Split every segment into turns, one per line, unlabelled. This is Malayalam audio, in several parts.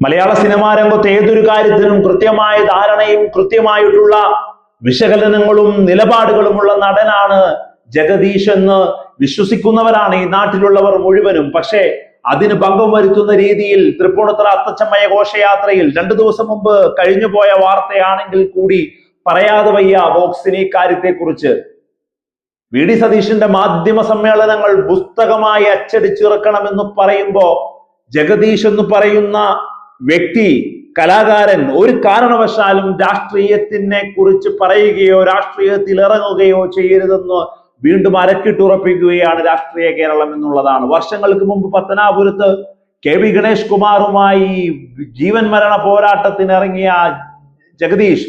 മലയാള സിനിമാ രംഗത്ത് ഏതൊരു കാര്യത്തിനും കൃത്യമായ ധാരണയും കൃത്യമായിട്ടുള്ള വിശകലനങ്ങളും നിലപാടുകളുമുള്ള നടനാണ് ജഗദീഷ് എന്ന് വിശ്വസിക്കുന്നവരാണ് ഈ നാട്ടിലുള്ളവർ മുഴുവനും. പക്ഷേ അതിന് ഭംഗം വരുത്തുന്ന രീതിയിൽ തൃപ്പൂണിത്തുറ അത്തച്ചമയ ഘോഷയാത്രയിൽ 2 ദിവസം മുമ്പ് കഴിഞ്ഞുപോയ വാർത്തയാണെങ്കിൽ കൂടി പറയാതെ വയ്യ ബോക്സിന് ഈ കാര്യത്തെക്കുറിച്ച്. വി.ഡി. സതീഷിന്റെ മാധ്യമ സമ്മേളനങ്ങൾ പുസ്തകമായി അച്ചടിച്ചിറക്കണമെന്ന് പറയുമ്പോ ജഗദീഷ് എന്ന് പറയുന്ന വ്യക്തി, കലാകാരൻ ഒരു കാരണവശാലും രാഷ്ട്രീയത്തിനെ കുറിച്ച് പറയുകയോ രാഷ്ട്രീയത്തിൽ ഇറങ്ങുകയോ ചെയ്യരുതെന്ന് വീണ്ടും അരക്കിട്ടുറപ്പിക്കുകയാണ് രാഷ്ട്രീയ കേരളം എന്നുള്ളതാണ്. വർഷങ്ങൾക്ക് മുമ്പ് പത്തനാപുരത്ത് കെ.വി. ഗണേഷ് കുമാറുമായി ജീവൻ മരണ പോരാട്ടത്തിന് ഇറങ്ങിയ ജഗദീഷ്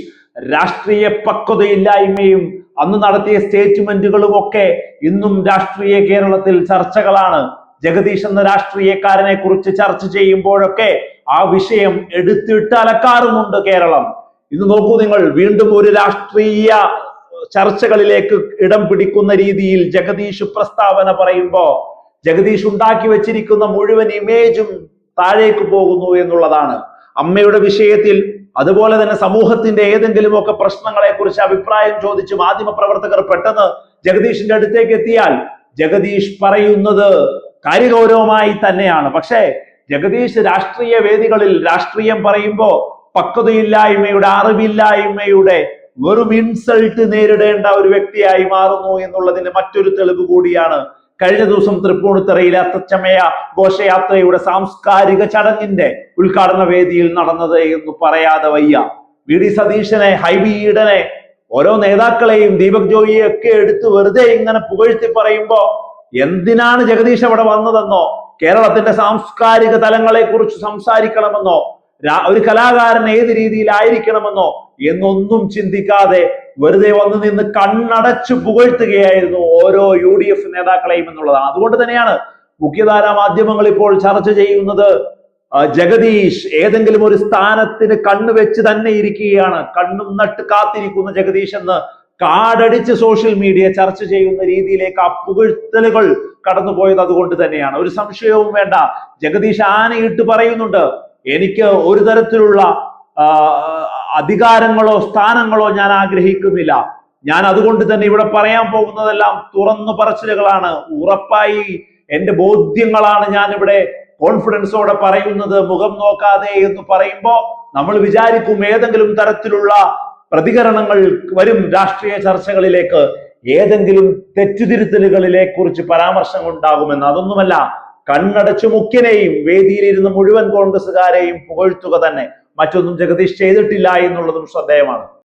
രാഷ്ട്രീയ പക്വതയില്ലായ്മയും അന്ന് നടത്തിയ സ്റ്റേറ്റ്മെന്റുകളും ഒക്കെ ഇന്നും രാഷ്ട്രീയ കേരളത്തിൽ ചർച്ചകളാണ്. ജഗദീഷ് എന്ന രാഷ്ട്രീയക്കാരനെ കുറിച്ച് ചർച്ച ചെയ്യുമ്പോഴൊക്കെ ആ വിഷയം എടുത്തിട്ട് അലക്കാറുമുണ്ട് കേരളം. ഇന്ന് നോക്കൂ നിങ്ങൾ, വീണ്ടും ഒരു രാഷ്ട്രീയ ചർച്ചകളിലേക്ക് ഇടം പിടിക്കുന്ന രീതിയിൽ ജഗദീഷ് പ്രസ്താവന പറയുമ്പോ ജഗദീഷ് ഉണ്ടാക്കി വെച്ചിരിക്കുന്ന മുഴുവൻ ഇമേജും താഴേക്ക് പോകുന്നു എന്നുള്ളതാണ്. അമ്മയുടെ വിഷയത്തിൽ, അതുപോലെ തന്നെ സമൂഹത്തിന്റെ ഏതെങ്കിലുമൊക്കെ പ്രശ്നങ്ങളെ കുറിച്ച് അഭിപ്രായം ചോദിച്ച് മാധ്യമ പ്രവർത്തകർ പെട്ടെന്ന് ജഗദീഷിന്റെ അടുത്തേക്ക് എത്തിയാൽ ജഗദീഷ് പറയുന്നത് കാര്യഗൗരവമായി തന്നെയാണ്. പക്ഷേ ജഗദീഷ് രാഷ്ട്രീയ വേദികളിൽ രാഷ്ട്രീയം പറയുമ്പോ പക്വതയില്ലായ്മയുടെ, അറിവില്ലായ്മയുടെ വെറും ഇൻസൾട്ട് നേരിടേണ്ട ഒരു വ്യക്തിയായി മാറുന്നു എന്നുള്ളതിന് മറ്റൊരു തെളിവ് കൂടിയാണ് കഴിഞ്ഞ ദിവസം തൃപ്പൂണിത്തുറയിലെ അത്തച്ചമയ ഘോഷയാത്രയുടെ സാംസ്കാരിക ചടങ്ങിന്റെ ഉദ്ഘാടന വേദിയിൽ നടന്നത് എന്ന് പറയാതെ വയ്യ. വി.ഡി. സതീശനെ, ഹൈബി ഈഡനെ, ഓരോ നേതാക്കളെയും, ദീപക് ജോയിയെ ഒക്കെ എടുത്ത് വെറുതെ ഇങ്ങനെ പുകഴ്ത്തി പറയുമ്പോ എന്തിനാണ് ജഗദീഷ് അവിടെ വന്നതെന്നോ, കേരളത്തിന്റെ സാംസ്കാരിക തലങ്ങളെ കുറിച്ച് സംസാരിക്കണമെന്നോ, ഒരു കലാകാരൻ ഏത് രീതിയിലായിരിക്കണമെന്നോ എന്നൊന്നും ചിന്തിക്കാതെ വെറുതെ വന്നു നിന്ന് കണ്ണടച്ചു പുകഴ്ത്തുകയായിരുന്നു ഓരോ UDF നേതാക്കളെയും എന്നുള്ളതാണ്. അതുകൊണ്ട് തന്നെയാണ് മുഖ്യധാരാ മാധ്യമങ്ങൾ ഇപ്പോൾ ചർച്ച ചെയ്യുന്നത് ജഗദീഷ് ഏതെങ്കിലും ഒരു സ്ഥാനത്തിന് കണ്ണുവെച്ച് തന്നെ ഇരിക്കുകയാണ്, കണ്ണും നട്ട് കാത്തിരിക്കുന്ന ജഗദീഷ് എന്ന് കാടടിച്ച് സോഷ്യൽ മീഡിയ ചർച്ച ചെയ്യുന്ന രീതിയിലേക്ക് ആ പുകഴ്ത്തലുകൾ കടന്നുപോയത് അതുകൊണ്ട് തന്നെയാണ്. ഒരു സംശയവും വേണ്ട. ജഗദീഷ് ആനയിട്ട് പറയുന്നുണ്ട്, എനിക്ക് ഒരു തരത്തിലുള്ള അധികാരങ്ങളോ സ്ഥാനങ്ങളോ ഞാൻ ആഗ്രഹിക്കുന്നില്ല. ഞാൻ അതുകൊണ്ട് തന്നെ ഇവിടെ പറയാൻ പോകുന്നതെല്ലാം തുറന്നു പറച്ചിലുകളാണ്, ഉറപ്പായി എന്റെ ബോധ്യങ്ങളാണ് ഞാൻ ഇവിടെ കോൺഫിഡൻസോടെ പറയുന്നത്, മുഖം നോക്കാതെ എന്ന് പറയുമ്പോ നമ്മൾ വിചാരിക്കും ഏതെങ്കിലും തരത്തിലുള്ള പ്രതികരണങ്ങൾ വരും രാഷ്ട്രീയ ചർച്ചകളിലേക്ക്, ഏതെങ്കിലും തെറ്റുതിരുത്തലുകളിലെ കുറിച്ച് പരാമർശം ഉണ്ടാകുമെന്ന്. അതൊന്നുമല്ല, കണ്ണടച്ചു മുഖ്യനെയും വേദിയിലിരുന്ന് മുഴുവൻ കോൺഗ്രസുകാരെയും പുകഴ്ത്തുക തന്നെ. മറ്റൊന്നും ജഗദീഷ് ചെയ്തിട്ടില്ല എന്നുള്ളതും ശ്രദ്ധേയമാണ്.